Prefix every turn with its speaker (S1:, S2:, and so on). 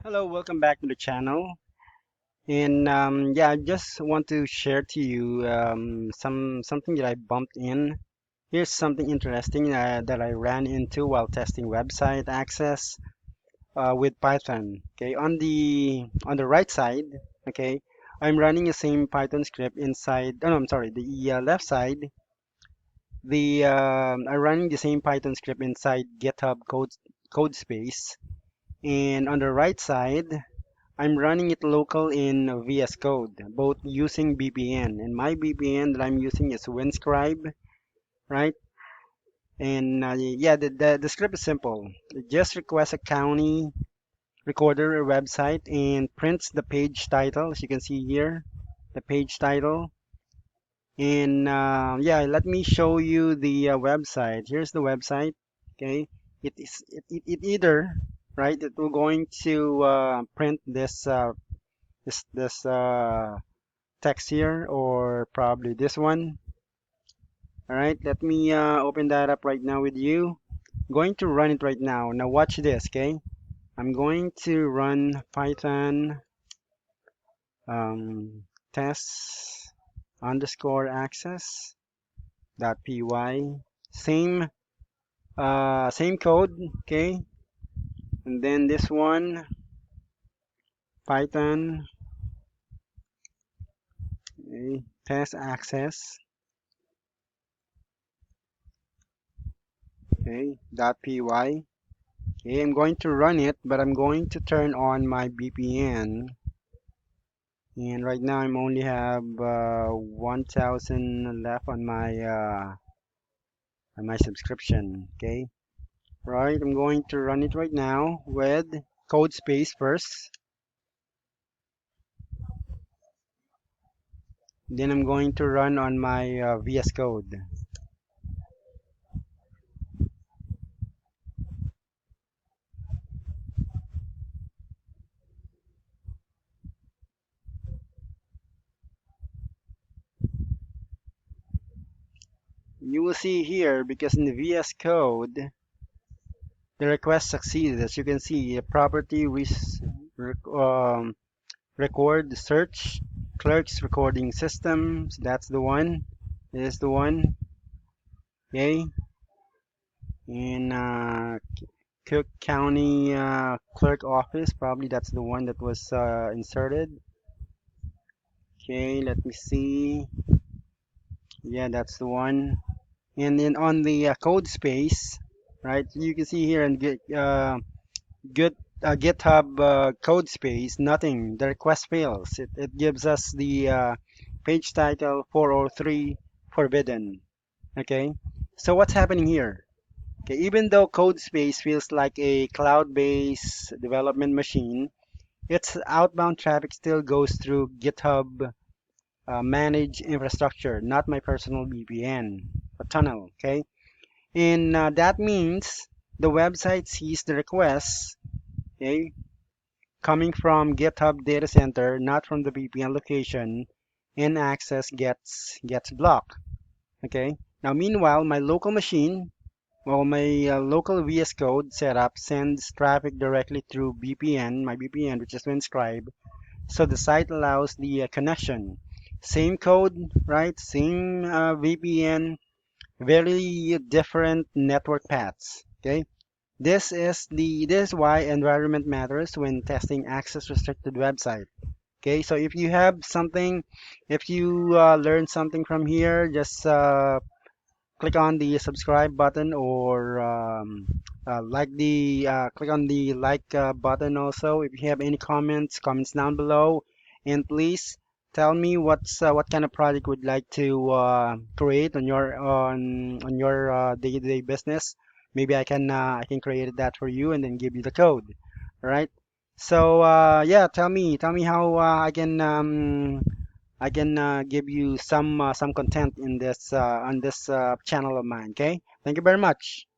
S1: Hello, welcome back to the channel. And yeah, I just want to share to you something that I bumped in. Here's something interesting that I ran into while testing website access with Python. Okay, on the right side, okay, I'm running the same Python script inside. Oh, no, I'm sorry, the left side. I'm running the same Python script inside GitHub Codespace, and on the right side. I'm running it local in VS Code, both using VPN. And my VPN that I'm using is Winscribe, right? And yeah, the script is simple. It just requests a county recorder or website and prints the page title, as you can see here, the page title. And yeah, let me show you the website. Here's the website. Okay, it either right. It will going to print this text here or probably this one. All right, let me open that up right now with you. I'm going to run it right now. Now watch this, okay? I'm going to run Python test underscore access dot py. Same code, okay? And then this one, Python test access, okay, dot py. Okay, I'm going to run it, but I'm going to turn on my VPN. And right now I'm only have 1,000 left on my subscription. Okay, right. I'm going to run it right now with CodeSpace first. Then I'm going to run on my VS Code. You will see here because in the VS Code the request succeeded. As you can see, a property record search clerks recording systems. That's the one. This is the one. Okay. In Cook County Clerk Office, probably that's the one that was inserted. Okay, let me see. Yeah, that's the one. And then on the code space, right? You can see here in GitHub code space, nothing. The request fails. It gives us the page title 403 forbidden. Okay, so what's happening here? Okay, even though CodeSpace feels like a cloud-based development machine, its outbound traffic still goes through GitHub managed infrastructure, not my personal VPN, a tunnel. Okay, and that means the website sees the requests, okay, coming from GitHub data center, not from the VPN location, and access gets blocked. Okay. Now, meanwhile, my local machine, well, my local VS Code setup sends traffic directly through VPN, my VPN, which is Winscribe. So the site allows the connection. Same code, right? Same VPN, very different network paths. Okay. This is why environment matters when testing access restricted website. Okay, so if you have something, if you learn something from here, just click on the subscribe button or click on the like button also. If you have any comments down below, and please tell me what kind of project would like to create on your day-to-day business. Maybe I can create that for you and then give you the code. All right. So yeah, tell me how I can give you some content in this on this channel of mine. Okay, thank you very much.